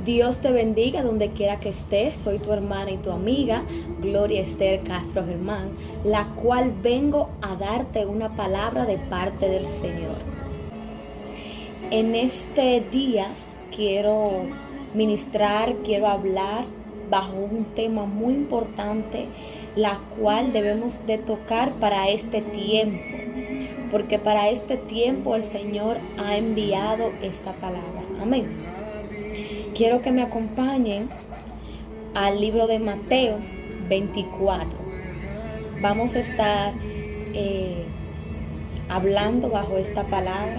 Dios te bendiga donde quiera que estés. Soy tu hermana y tu amiga, Gloria Esther Castro Germán, la cual vengo a darte una palabra de parte del Señor. En este día quiero ministrar, quiero hablar bajo un tema muy importante, la cual debemos de tocar para este tiempo, porque para este tiempo el Señor ha enviado esta palabra. Amén. Quiero que me acompañen al libro de Mateo 24. Vamos a estar hablando bajo esta palabra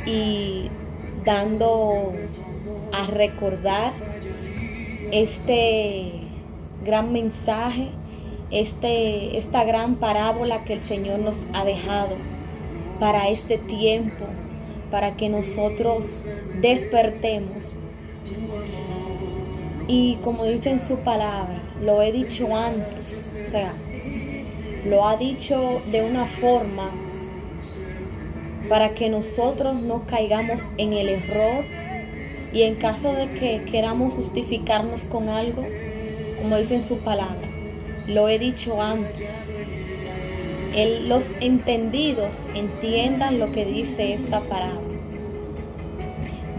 y dando a recordar este gran mensaje, esta gran parábola que el Señor nos ha dejado para este tiempo, para que nosotros despertemos. Y como dice en su palabra, lo he dicho antes, o sea, lo ha dicho de una forma para que nosotros no caigamos en el error y en caso de que queramos justificarnos con algo, como dice en su palabra, lo he dicho antes. Los entendidos entiendan lo que dice esta palabra.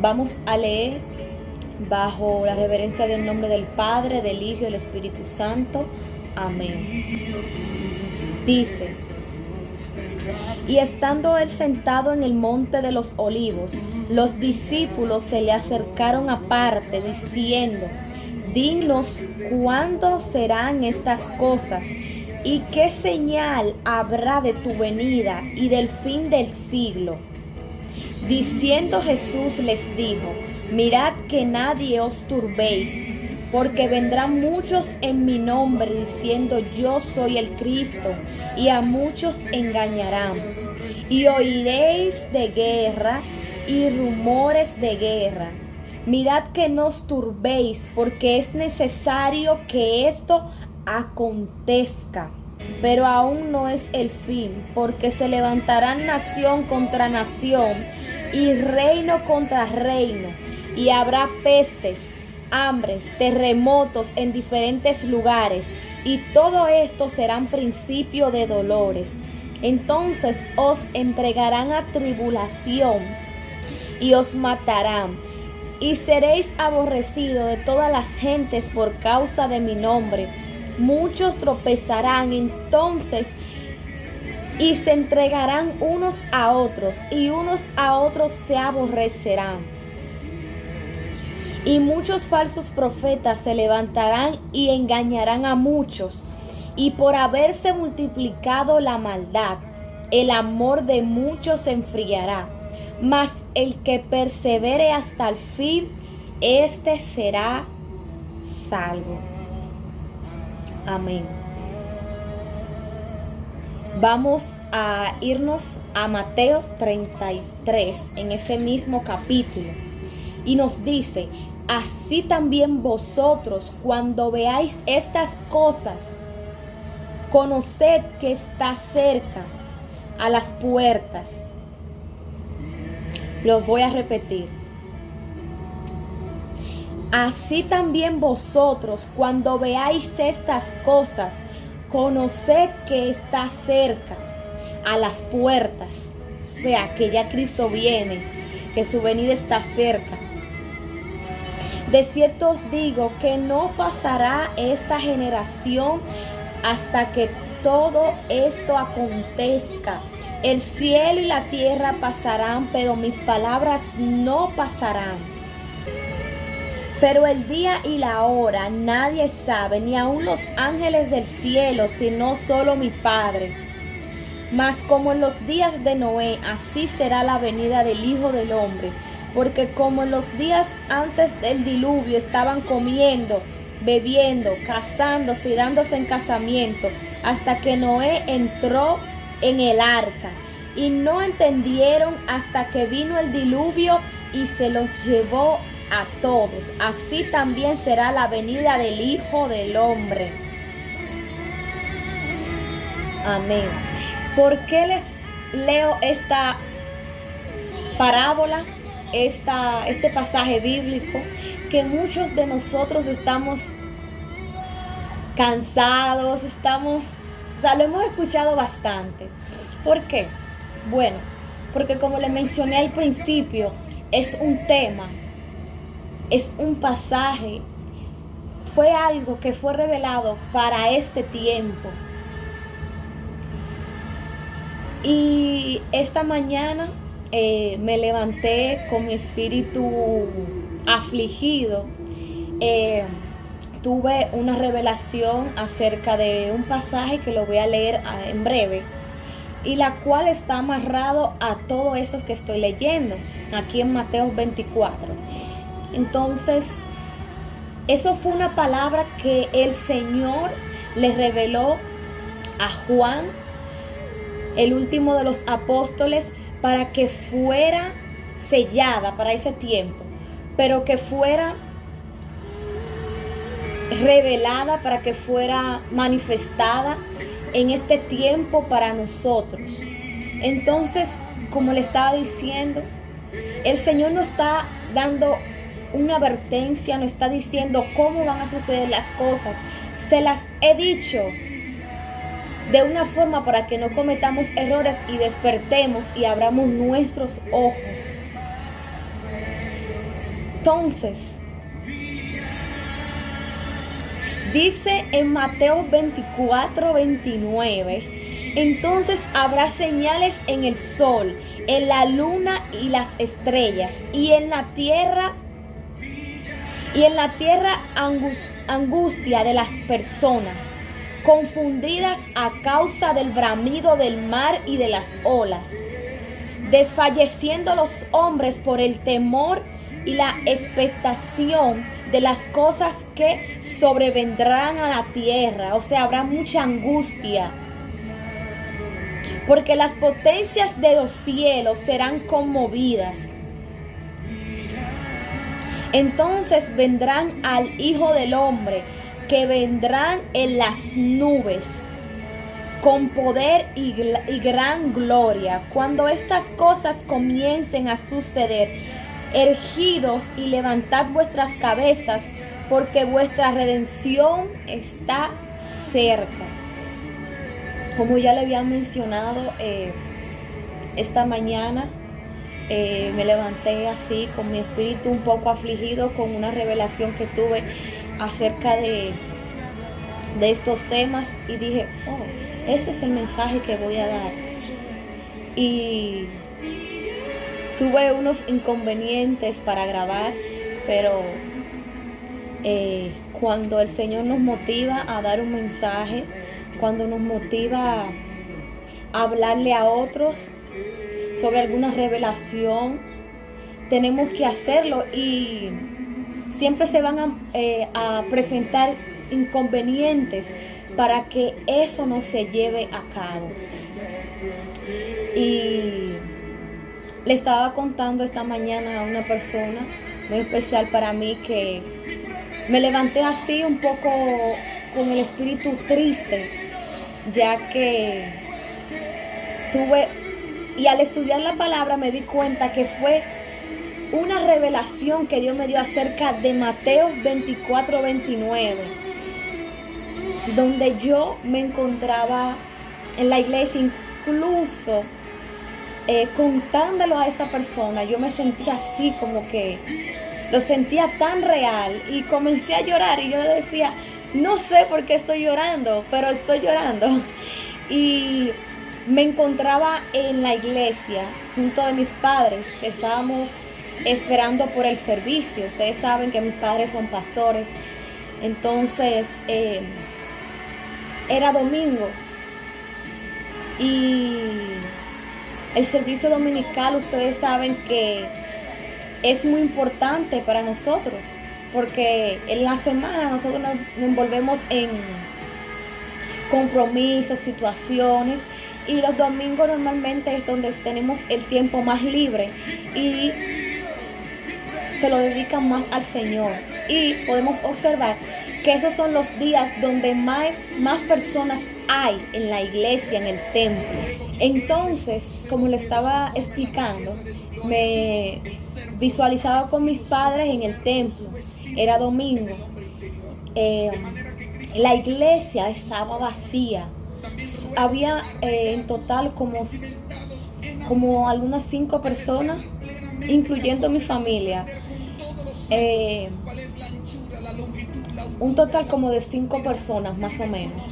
Vamos a leer bajo la reverencia del nombre del Padre, del Hijo y del Espíritu Santo. Amén. Dice: y estando él sentado en el monte de los olivos, los discípulos se le acercaron aparte, diciendo: dinos cuándo serán estas cosas, y qué señal habrá de tu venida y del fin del siglo. Diciendo Jesús les dijo: mirad que nadie os turbéis, porque vendrán muchos en mi nombre diciendo: yo soy el Cristo, y a muchos engañarán. Y oiréis de guerra y rumores de guerra. Mirad que no os turbéis, porque es necesario que esto acontezca, pero aún no es el fin, porque se levantarán nación contra nación y reino contra reino, y habrá pestes, hambres, terremotos en diferentes lugares, y todo esto serán principio de dolores. Entonces os entregarán a tribulación y os matarán, y seréis aborrecidos de todas las gentes por causa de mi nombre. Muchos tropezarán entonces y se entregarán unos a otros, y unos a otros se aborrecerán. Y muchos falsos profetas se levantarán y engañarán a muchos. Y por haberse multiplicado la maldad, el amor de muchos se enfriará. Mas el que persevere hasta el fin, éste será salvo. Amén. Vamos a irnos a Mateo 33, en ese mismo capítulo. Y nos dice: así también vosotros, cuando veáis estas cosas, conoced que está cerca, a las puertas. Lo voy a repetir. Así también vosotros, cuando veáis estas cosas, conoced que está cerca, a las puertas. O sea, que ya Cristo viene, que su venida está cerca. De cierto os digo que no pasará esta generación hasta que todo esto acontezca. El cielo y la tierra pasarán, pero mis palabras no pasarán. Pero el día y la hora nadie sabe, ni aun los ángeles del cielo, sino solo mi Padre. Mas como en los días de Noé, así será la venida del Hijo del Hombre. Porque como en los días antes del diluvio estaban comiendo, bebiendo, casándose y dándose en casamiento, hasta que Noé entró en el arca. Y no entendieron hasta que vino el diluvio y se los llevó a todos. Así también será la venida del Hijo del Hombre. Amén. ¿Por qué leo esta parábola? este pasaje bíblico que muchos de nosotros estamos cansados, lo hemos escuchado bastante. ¿Por qué? Bueno, porque como le mencioné al principio, es un tema, es un pasaje, fue algo que fue revelado para este tiempo. Y esta mañana me levanté con mi espíritu afligido. Tuve una revelación acerca de un pasaje que lo voy a leer en breve, y la cual está amarrado a todo eso que estoy leyendo aquí en Mateo 24. Entonces, eso fue una palabra que el Señor le reveló a Juan, el último de los apóstoles, para que fuera sellada para ese tiempo, pero que fuera revelada, para que fuera manifestada en este tiempo para nosotros. Entonces, como le estaba diciendo, el Señor nos está dando una advertencia, nos está diciendo cómo van a suceder las cosas. Se las he dicho de una forma para que no cometamos errores y despertemos y abramos nuestros ojos. Entonces, dice en Mateo 24, 29, entonces habrá señales en el sol, en la luna y las estrellas, y en la tierra angustia de las personas, confundidas a causa del bramido del mar y de las olas, desfalleciendo los hombres por el temor y la expectación de las cosas que sobrevendrán a la tierra. O sea, habrá mucha angustia, porque las potencias de los cielos serán conmovidas. Entonces vendrán al Hijo del Hombre, que vendrán en las nubes con poder y gran gloria. Cuando estas cosas comiencen a suceder, ergidos y levantad vuestras cabezas, porque vuestra redención está cerca. Como ya le había mencionado, esta mañana me levanté así con mi espíritu un poco afligido, con una revelación que tuve acerca de estos temas, y dije, ese es el mensaje que voy a dar. Y tuve unos inconvenientes para grabar, pero cuando el Señor nos motiva a dar un mensaje, cuando nos motiva a hablarle a otros sobre alguna revelación, tenemos que hacerlo, y siempre se van a presentar inconvenientes para que eso no se lleve a cabo. Y le estaba contando esta mañana a una persona muy especial para mí que me levanté así un poco con el espíritu triste, ya que y al estudiar la palabra me di cuenta que fue una revelación que Dios me dio acerca de Mateo 24, 29, donde yo me encontraba en la iglesia, incluso contándolo a esa persona. Yo me sentía así, como que lo sentía tan real, y comencé a llorar, y yo decía, no sé por qué estoy llorando, pero estoy llorando. Y me encontraba en la iglesia junto a mis padres, que estábamos esperando por el servicio. Ustedes saben que mis padres son pastores. Entonces era domingo, y el servicio dominical, ustedes saben que es muy importante para nosotros, porque en la semana nosotros nos envolvemos en compromisos, situaciones, y los domingos normalmente es donde tenemos el tiempo más libre y se lo dedican más al Señor. Y podemos observar que esos son los días donde más personas hay en la iglesia, en el templo. Entonces, como le estaba explicando, me visualizaba con mis padres en el templo. Era domingo. La iglesia estaba vacía. Había en total como algunas 5 personas, incluyendo mi familia. Un total como de 5 personas más o menos.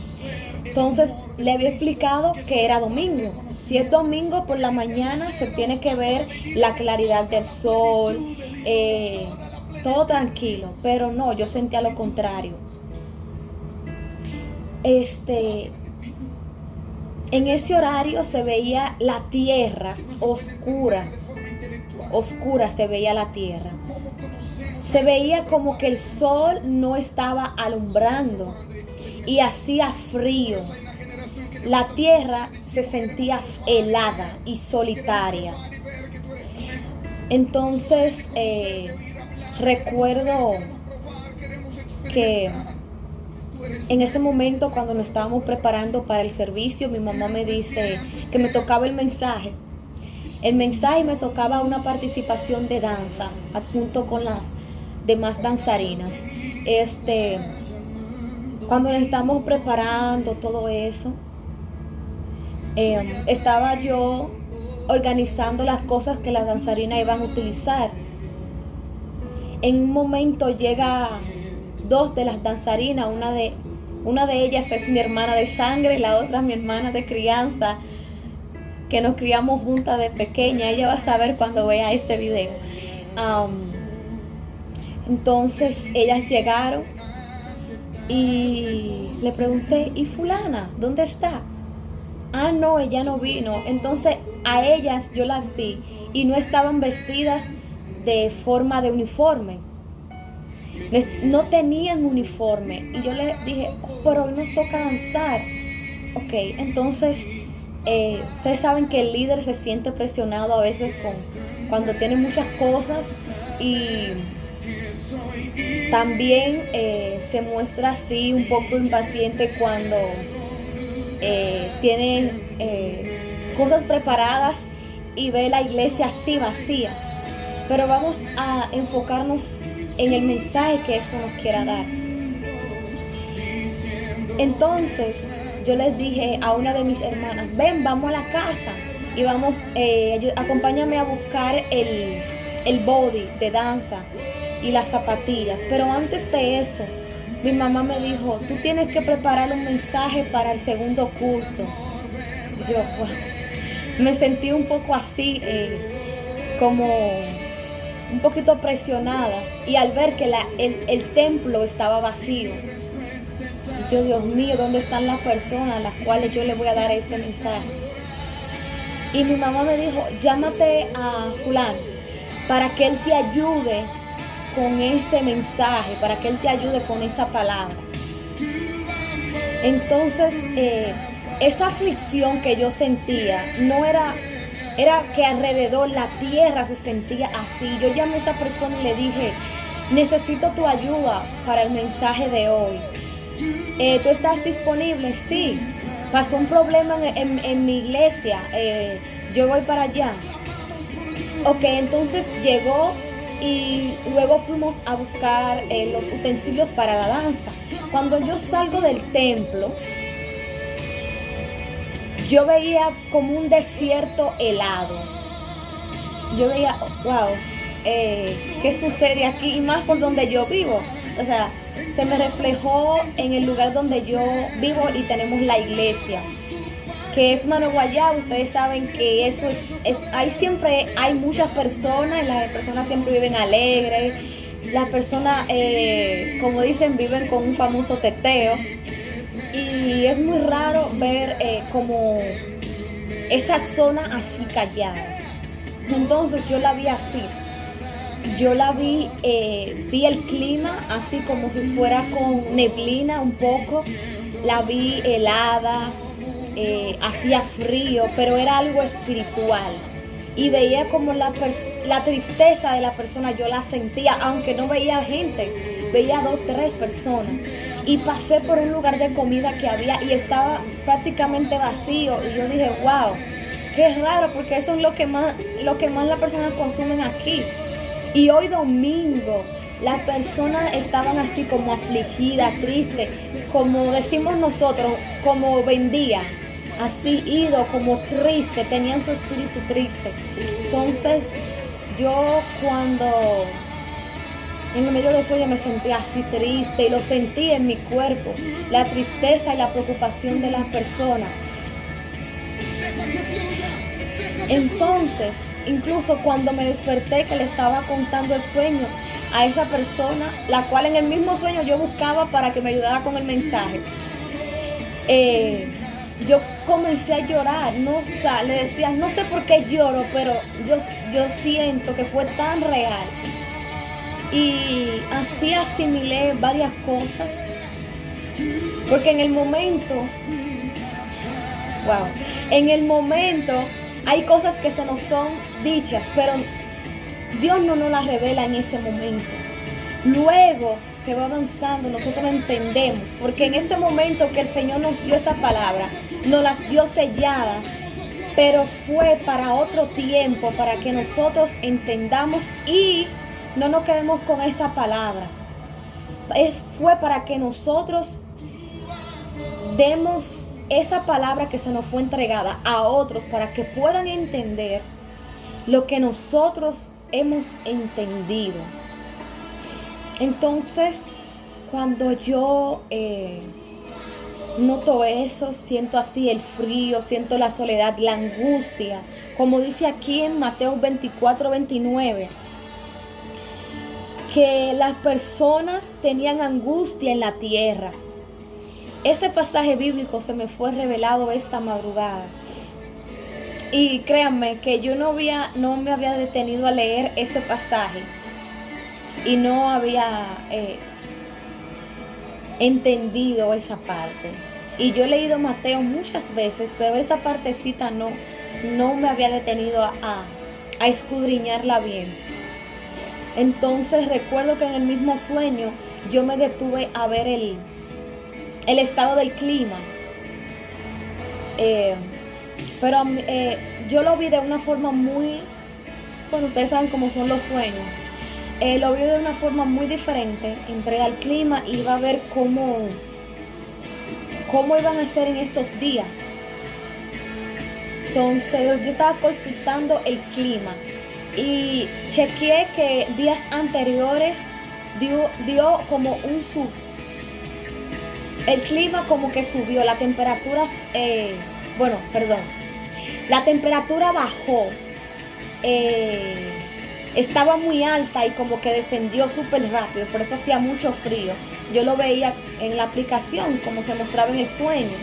Entonces le había explicado que era domingo. Si es domingo por la mañana se tiene que ver la claridad del sol, todo tranquilo, pero no, yo sentía lo contrario. En ese horario se veía la tierra oscura se veía la tierra. Se veía como que el sol no estaba alumbrando y hacía frío. La tierra se sentía helada y solitaria. Entonces recuerdo que en ese momento, cuando nos estábamos preparando para el servicio, mi mamá me dice que me tocaba el mensaje. El mensaje me tocaba una participación de danza junto con las demás danzarinas. Cuando nos estábamos preparando todo eso, estaba yo organizando las cosas que las danzarinas iban a utilizar. En un momento llega 2 de las danzarinas, una de ellas es mi hermana de sangre y la otra es mi hermana de crianza, que nos criamos juntas de pequeña. Ella va a saber cuando vea este video. Entonces ellas llegaron y le pregunté, ¿y fulana? ¿Dónde está? Ah, no, ella no vino. Entonces a ellas yo las vi y no estaban vestidas de forma de uniforme. No tenían uniforme. Y yo le dije, pero hoy nos toca danzar. Ok, entonces ustedes saben que el líder se siente presionado a veces cuando tiene muchas cosas, y también se muestra así un poco impaciente cuando tiene cosas preparadas y ve la iglesia así vacía. Pero vamos a enfocarnos en el mensaje que eso nos quiera dar. Entonces yo les dije a una de mis hermanas, ven, vamos a la casa y vamos, acompáñame a buscar el body de danza y las zapatillas. Pero antes de eso, mi mamá me dijo, tú tienes que preparar un mensaje para el segundo culto. Yo me sentí un poco así, como un poquito presionada, y al ver que el templo estaba vacío, yo, Dios mío, ¿dónde están las personas a las cuales yo le voy a dar este mensaje? Y mi mamá me dijo, llámate a fulano para que él te ayude con ese mensaje, para que él te ayude con esa palabra. Entonces esa aflicción que yo sentía no era que alrededor la tierra se sentía así. Yo llamé a esa persona y le dije, necesito tu ayuda para el mensaje de hoy. ¿Tú estás disponible? Sí. Pasó un problema en mi iglesia. Yo voy para allá. Ok, entonces llegó y luego fuimos a buscar los utensilios para la danza. Cuando yo salgo del templo, yo veía como un desierto helado. Yo veía, wow, ¿qué sucede aquí? Y más por donde yo vivo. O sea, se me reflejó en el lugar donde yo vivo y tenemos la iglesia, que es Mano Guayabo. Ustedes saben que eso ahí siempre hay muchas personas, y las personas siempre viven alegres. Las personas, como dicen, viven con un famoso teteo. Y es muy raro ver como esa zona así callada. Entonces yo la vi así. Yo la vi el clima así como si fuera con neblina un poco. La vi helada, hacía frío, pero era algo espiritual. Y veía como la tristeza de la persona, yo la sentía, aunque no veía gente, veía 2, 3 personas. y pasé por un lugar de comida que había y estaba prácticamente vacío. Y yo dije, wow, qué raro, porque eso es lo que más las personas consumen aquí. Y hoy domingo, las personas estaban así como afligidas, tristes, como decimos nosotros, como vendían, así ido, como triste, tenían su espíritu triste. Entonces, yo cuando en medio de eso yo me sentía así triste y lo sentí en mi cuerpo, la tristeza y la preocupación de las personas. Entonces, incluso cuando me desperté que le estaba contando el sueño a esa persona, la cual en el mismo sueño yo buscaba para que me ayudara con el mensaje, yo comencé a llorar, ¿no? O sea, le decía, no sé por qué lloro, pero yo siento que fue tan real. Y así asimilé varias cosas, porque en el momento hay cosas que se nos son dichas, pero Dios no nos las revela en ese momento. Luego que va avanzando, nosotros lo entendemos, porque en ese momento que el Señor nos dio esa palabra, nos las dio sellada, pero fue para otro tiempo, para que nosotros entendamos y no nos quedemos con esa palabra. Fue para que nosotros demos esa palabra que se nos fue entregada a otros, para que puedan entender lo que nosotros hemos entendido. Entonces, cuando yo noto eso, siento así el frío, siento la soledad, la angustia, como dice aquí en Mateo 24:29, que las personas tenían angustia en la tierra. Ese pasaje bíblico se me fue revelado esta madrugada. Y créanme que yo no me había detenido a leer ese pasaje. Y no había entendido esa parte. Y yo he leído Mateo muchas veces, pero esa partecita no me había detenido a escudriñarla bien. Entonces recuerdo que en el mismo sueño yo me detuve a ver el estado del clima. Pero yo lo vi de una forma muy, bueno, ustedes saben cómo son los sueños. Lo vi de una forma muy diferente. Entré al clima y iba a ver cómo iban a ser en estos días. Entonces yo estaba consultando el clima y chequeé que días anteriores dio como un el clima como que subió, la temperatura, la temperatura bajó, estaba muy alta y como que descendió súper rápido, por eso hacía mucho frío. Yo lo veía en la aplicación como se mostraba en el sueño.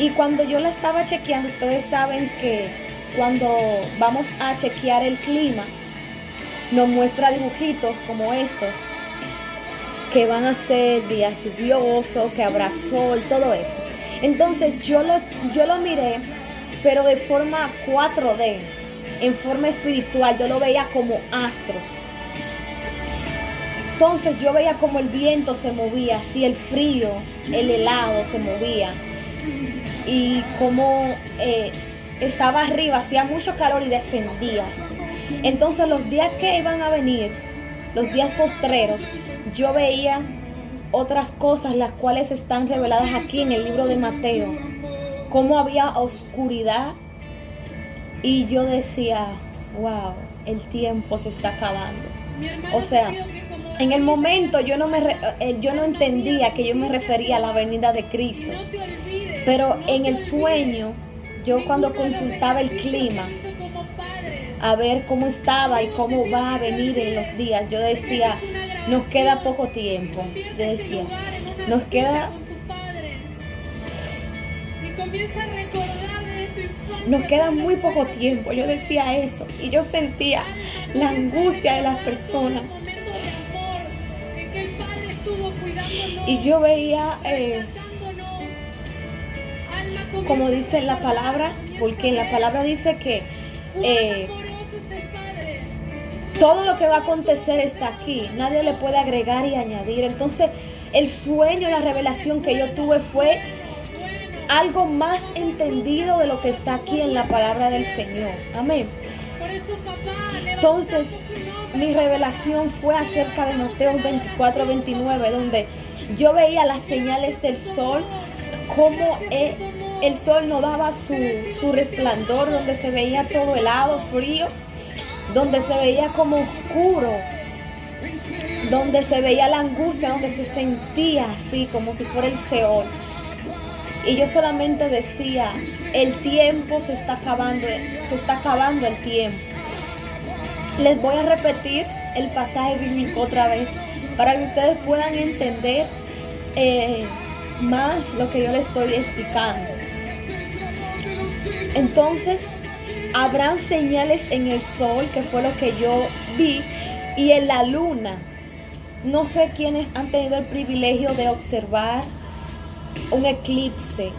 Y cuando yo la estaba chequeando, ustedes saben que cuando vamos a chequear el clima, nos muestra dibujitos como estos, que van a ser días lluviosos, que habrá sol, todo eso. Entonces yo lo miré, pero de forma 4D, en forma espiritual. Yo lo veía como astros. Entonces yo veía como el viento se movía, así el frío, el helado se movía. Y como estaba arriba, hacía mucho calor y descendía así. Entonces los días que iban a venir, los días postreros, yo veía otras cosas, las cuales están reveladas aquí en el libro de Mateo. Cómo había oscuridad. Y yo decía, wow, el tiempo se está acabando. O sea, en el momento yo no entendía que yo me refería a la venida de Cristo. Pero en el sueño, yo cuando consultaba el clima, a ver cómo estaba y cómo va a venir en los días, yo decía, nos queda poco tiempo. Yo decía, nos queda muy poco tiempo. Yo decía eso y yo sentía la angustia de las personas. Y yo veía, como dice la palabra, porque la palabra dice que Todo lo que va a acontecer está aquí. Nadie le puede agregar y añadir. Entonces, el sueño, la revelación que yo tuve fue algo más entendido de lo que está aquí en la palabra del Señor. Amén. Entonces, mi revelación fue acerca de Mateo 24-29, donde yo veía las señales del sol, cómo el sol no daba su resplandor, donde se veía todo helado, frío, donde se veía como oscuro, donde se veía la angustia, donde se sentía así como si fuera el Seol. Y yo solamente decía, el tiempo se está acabando el tiempo. Les voy a repetir el pasaje bíblico otra vez para que ustedes puedan entender más lo que yo les estoy explicando. Entonces, habrán señales en el sol, que fue lo que yo vi, y en la luna. No sé quiénes han tenido el privilegio de observar un eclipse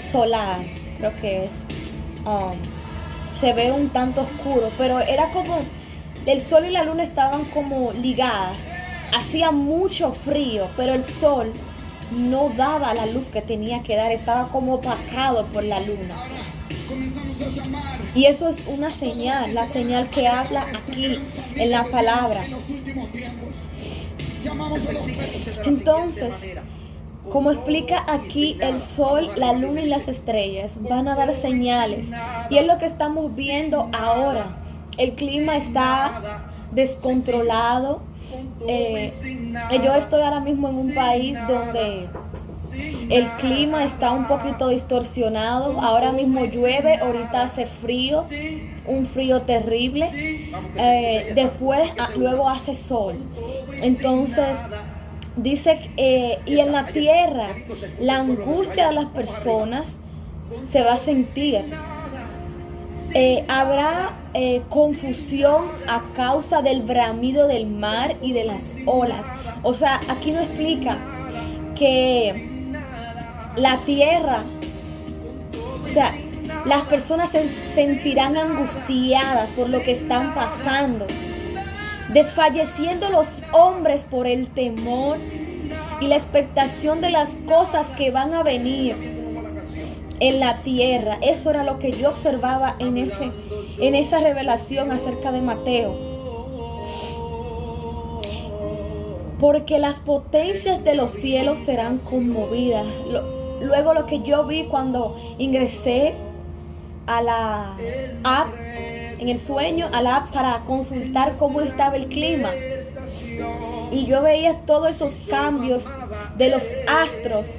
solar, creo que es. Se ve un tanto oscuro, pero era como el sol y la luna estaban como ligadas. Hacía mucho frío, pero el sol no daba la luz que tenía que dar, estaba como opacado por la luna. Y eso es una señal, la señal que habla aquí en la palabra. Entonces, como explica aquí, el sol, la luna y las estrellas van a dar señales. Y es lo que estamos viendo ahora. El clima está descontrolado. Yo estoy ahora mismo en un país donde el clima está un poquito distorsionado. Ahora mismo llueve, ahorita hace frío, un frío terrible. Luego hace sol. Entonces, dice, y en la tierra, la angustia de las personas se va a sentir. Habrá confusión a causa del bramido del mar y de las olas. O sea, aquí nos explica que la tierra, o sea, las personas se sentirán angustiadas por lo que están pasando, desfalleciendo los hombres por el temor y la expectación de las cosas que van a venir en la tierra. Eso era lo que yo observaba en esa revelación acerca de Mateo. Porque las potencias de los cielos serán conmovidas. Luego lo que yo vi cuando ingresé a la app, en el sueño, a la app para consultar cómo estaba el clima. Y yo veía todos esos cambios de los astros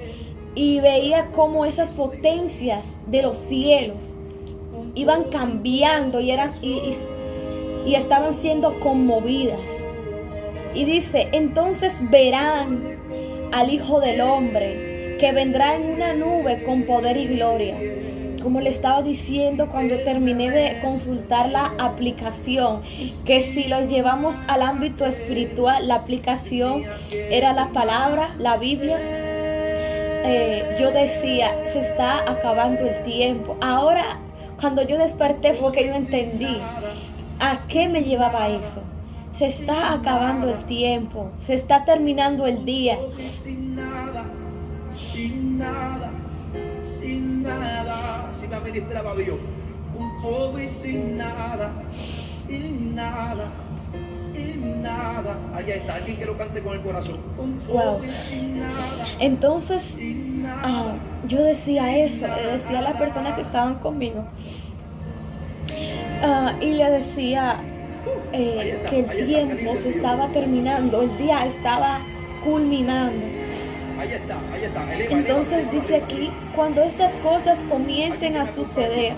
y veía cómo esas potencias de los cielos iban cambiando y estaban siendo conmovidas. Y dice, entonces verán al Hijo del Hombre, que vendrá en una nube con poder y gloria. Como le estaba diciendo cuando terminé de consultar la aplicación, que si lo llevamos al ámbito espiritual, la aplicación era la palabra, la Biblia. Yo decía, se está acabando el tiempo. Ahora, cuando yo desperté fue que yo entendí a qué me llevaba eso. Se está acabando el tiempo, se está terminando el día. Sin nada, si me administraba Dios, un pobre sin nada, allá está, alguien que lo cante con el corazón. Wow. Entonces, yo decía eso, le decía a las personas que estaban conmigo, y le decía que el tiempo se estaba terminando, el día estaba culminando. Ahí está. Entonces dice aquí, cuando estas cosas comiencen a suceder,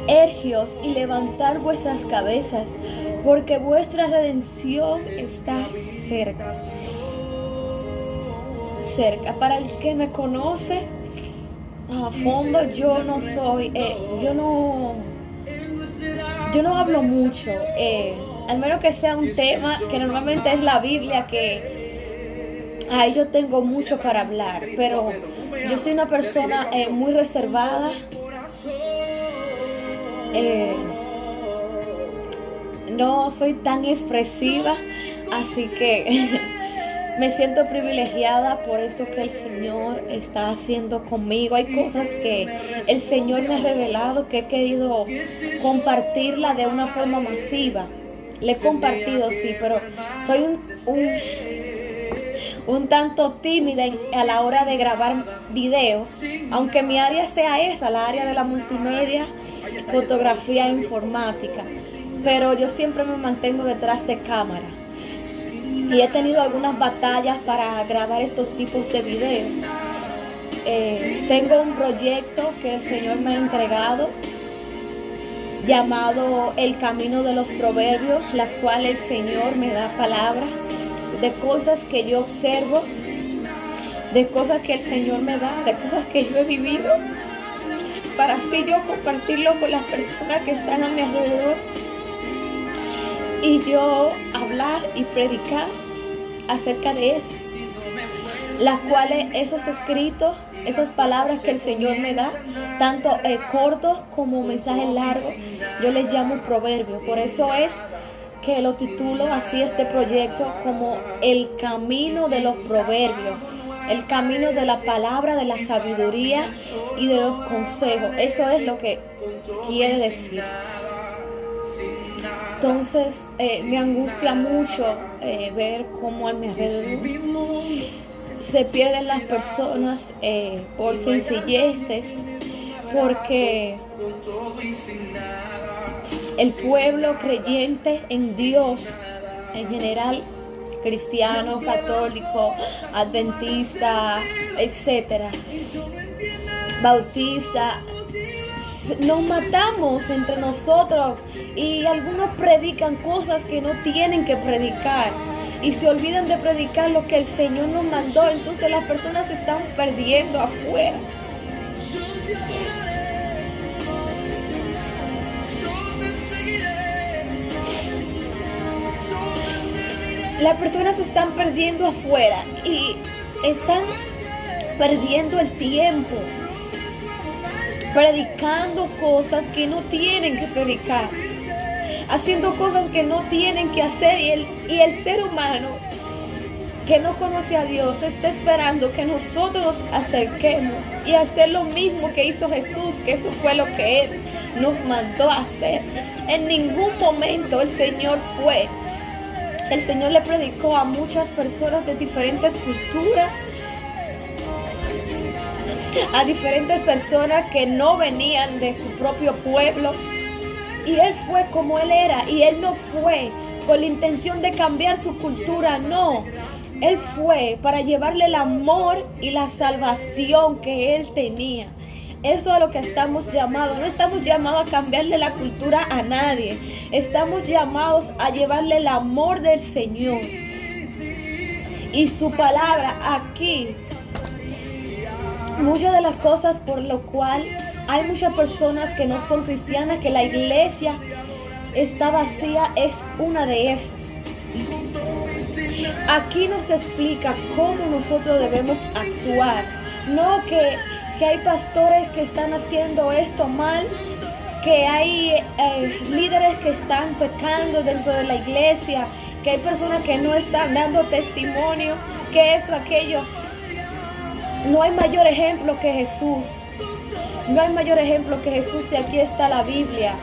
ergios y levantar vuestras cabezas, porque vuestra redención está cerca. Para el que me conoce a fondo, yo no hablo mucho, al menos que sea un tema que normalmente es la Biblia, que ahí yo tengo mucho para hablar, pero yo soy una persona muy reservada. No soy tan expresiva, así que me siento privilegiada por esto que el Señor está haciendo conmigo. Hay cosas que el Señor me ha revelado que he querido compartirla de una forma masiva. Le he compartido, sí, pero soy un tanto tímida a la hora de grabar videos, aunque mi área sea esa, la área de la multimedia, fotografía e informática. Pero yo siempre me mantengo detrás de cámara. Y he tenido algunas batallas para grabar estos tipos de videos. Tengo un proyecto que el Señor me ha entregado llamado El Camino de los Proverbios, la cual el Señor me da palabras de cosas que yo observo, de cosas que el Señor me da, de cosas que yo he vivido, para así yo compartirlo con las personas que están a mi alrededor y yo hablar y predicar acerca de eso, las cuales esos escritos, esas palabras que el Señor me da, tanto cortos como mensajes largos, yo les llamo proverbios. Por eso es que lo titulo así este proyecto, como el camino de los proverbios, el camino de la palabra, de la sabiduría y de los consejos. Eso es lo que quiere decir. Entonces me angustia mucho ver cómo a mi alrededor se pierden las personas por sencilleces, porque el pueblo creyente en Dios, en general, cristiano, católico, adventista, etcétera, bautista, nos matamos entre nosotros y algunos predican cosas que no tienen que predicar y se olvidan de predicar lo que el Señor nos mandó. Entonces las personas se están perdiendo afuera. Las personas se están perdiendo afuera y están perdiendo el tiempo predicando cosas que no tienen que predicar, haciendo cosas que no tienen que hacer, y el ser humano que no conoce a Dios está esperando que nosotros nos acerquemos y hacer lo mismo que hizo Jesús, que eso fue lo que Él nos mandó a hacer. En ningún momento el Señor le predicó a muchas personas de diferentes culturas, a diferentes personas que no venían de su propio pueblo, y Él fue como Él era, y Él no fue con la intención de cambiar su cultura, no. Él fue para llevarle el amor y la salvación que Él tenía. Eso es a lo que estamos llamados. No estamos llamados a cambiarle la cultura a nadie. Estamos llamados a llevarle el amor del Señor y su palabra aquí. Muchas de las cosas por lo cual hay muchas personas que no son cristianas, que la iglesia está vacía, es una de esas. Aquí nos explica cómo nosotros debemos actuar. No que hay pastores que están haciendo esto mal, que hay líderes que están pecando dentro de la iglesia, que hay personas que no están dando testimonio, que esto, aquello. No hay mayor ejemplo que Jesús. No hay mayor ejemplo que Jesús, y aquí está la Biblia.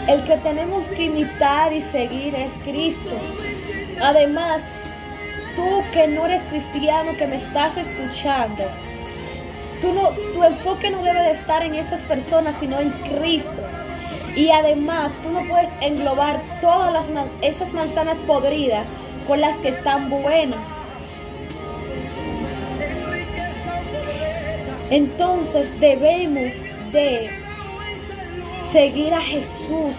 El que tenemos que imitar y seguir es Cristo. Además, tú que no eres cristiano, que me estás escuchando, tu enfoque no debe de estar en esas personas, sino en Cristo. Y además, tú no puedes englobar todas esas manzanas podridas con las que están buenas. Entonces debemos de seguir a Jesús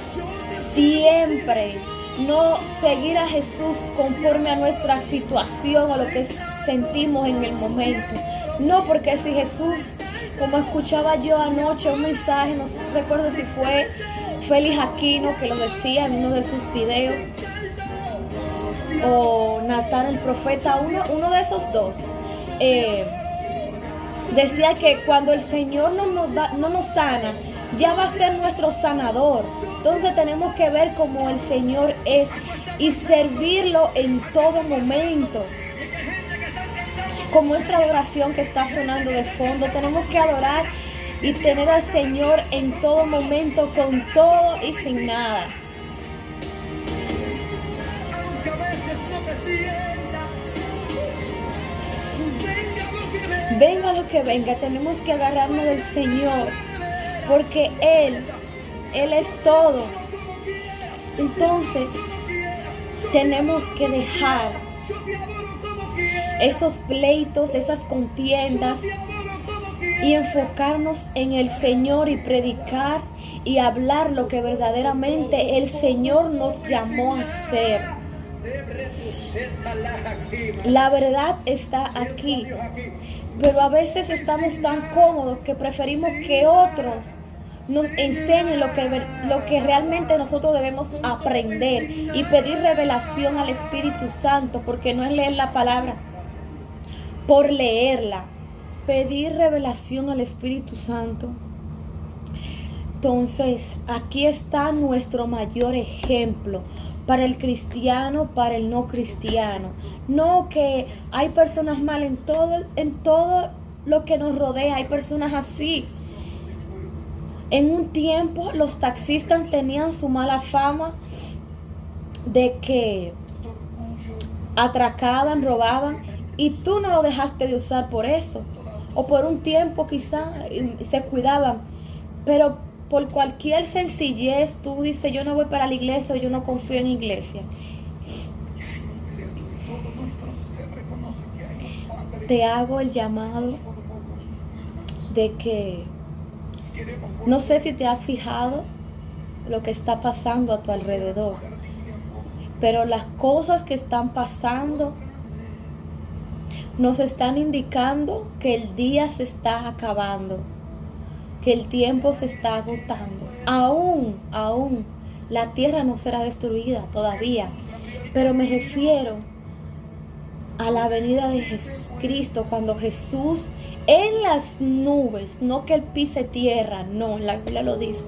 siempre, no seguir a Jesús conforme a nuestra situación o lo que sentimos en el momento. No, porque si Jesús, como escuchaba yo anoche un mensaje, no recuerdo si fue Félix Aquino que lo decía en uno de sus videos, o Natán el profeta, uno de esos dos, decía que cuando el Señor no nos sana, ya va a ser nuestro sanador. Entonces tenemos que ver cómo el Señor es y servirlo en todo momento. Como esa adoración que está sonando de fondo, tenemos que adorar y tener al Señor en todo momento, con todo y sin nada. Venga lo que venga, tenemos que agarrarnos del Señor, porque Él es todo. Entonces, tenemos que dejar esos pleitos, esas contiendas, y enfocarnos en el Señor y predicar y hablar lo que verdaderamente el Señor nos llamó a hacer. La verdad está aquí, pero a veces estamos tan cómodos que preferimos que otros nos enseñen lo que realmente nosotros debemos aprender, y pedir revelación al Espíritu Santo, porque no es leer la palabra por leerla, pedir revelación al Espíritu Santo. Entonces, aquí está nuestro mayor ejemplo para el cristiano, para el no cristiano. No que hay personas mal en todo lo que nos rodea, hay personas así. En un tiempo los taxistas tenían su mala fama de que atracaban, robaban, y tú no lo dejaste de usar por eso. O por un tiempo quizá se cuidaban, pero por cualquier sencillez tú dices: yo no voy para la iglesia, o yo no confío en iglesia. Te hago el llamado de que, no sé si te has fijado lo que está pasando a tu alrededor, pero las cosas que están pasando nos están indicando que el día se está acabando, que el tiempo se está agotando. Aún la tierra no será destruida todavía, pero me refiero a la venida de Jesucristo, cuando Jesús en las nubes, no que Él pise tierra, no, la Biblia lo dice,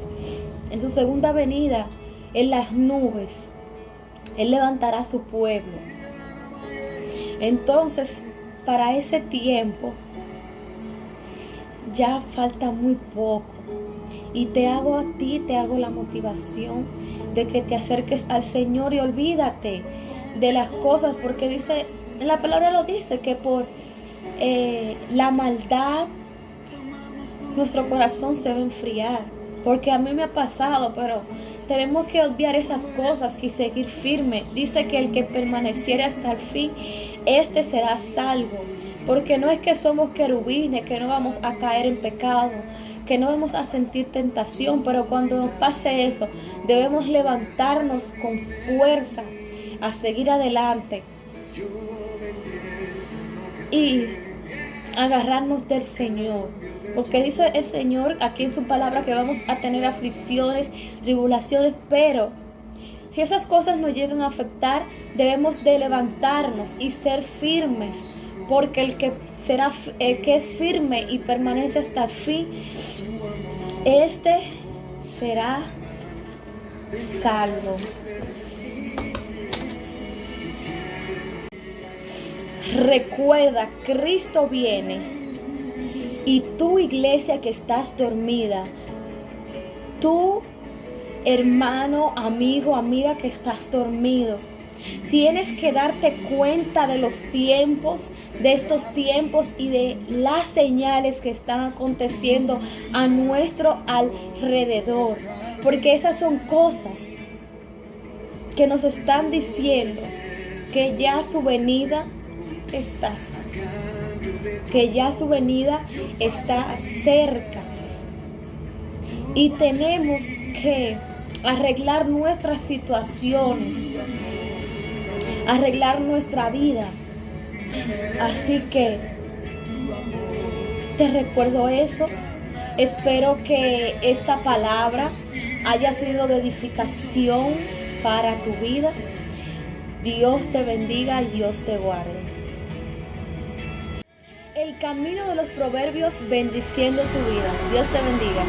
en su segunda venida, en las nubes, Él levantará a su pueblo. Entonces, para ese tiempo ya falta muy poco, y te hago la motivación de que te acerques al Señor y olvídate de las cosas, porque dice, la palabra lo dice, que por la maldad nuestro corazón se va a enfriar. Porque a mí me ha pasado, pero tenemos que obviar esas cosas y seguir firme. Dice que el que permaneciere hasta el fin, este será salvo. Porque no es que somos querubines, que no vamos a caer en pecado, que no vamos a sentir tentación, pero cuando nos pase eso, debemos levantarnos con fuerza a seguir adelante y agarrarnos del Señor. Porque dice el Señor aquí en su palabra que vamos a tener aflicciones, tribulaciones, pero si esas cosas nos llegan a afectar, debemos de levantarnos y ser firmes, porque el que es firme y permanece hasta el fin, este será salvo. Recuerda, Cristo viene. Y tú, iglesia que estás dormida, tú, hermano, amigo, amiga que estás dormido, tienes que darte cuenta de los tiempos, de estos tiempos y de las señales que están aconteciendo a nuestro alrededor. Porque esas son cosas que nos están diciendo que ya su venida está cerca, y tenemos que arreglar nuestras situaciones, arreglar nuestra vida. Así que te recuerdo eso. Espero que esta palabra haya sido de edificación para tu vida. Dios te bendiga y Dios te guarde. El camino de los proverbios, bendiciendo tu vida. Dios te bendiga.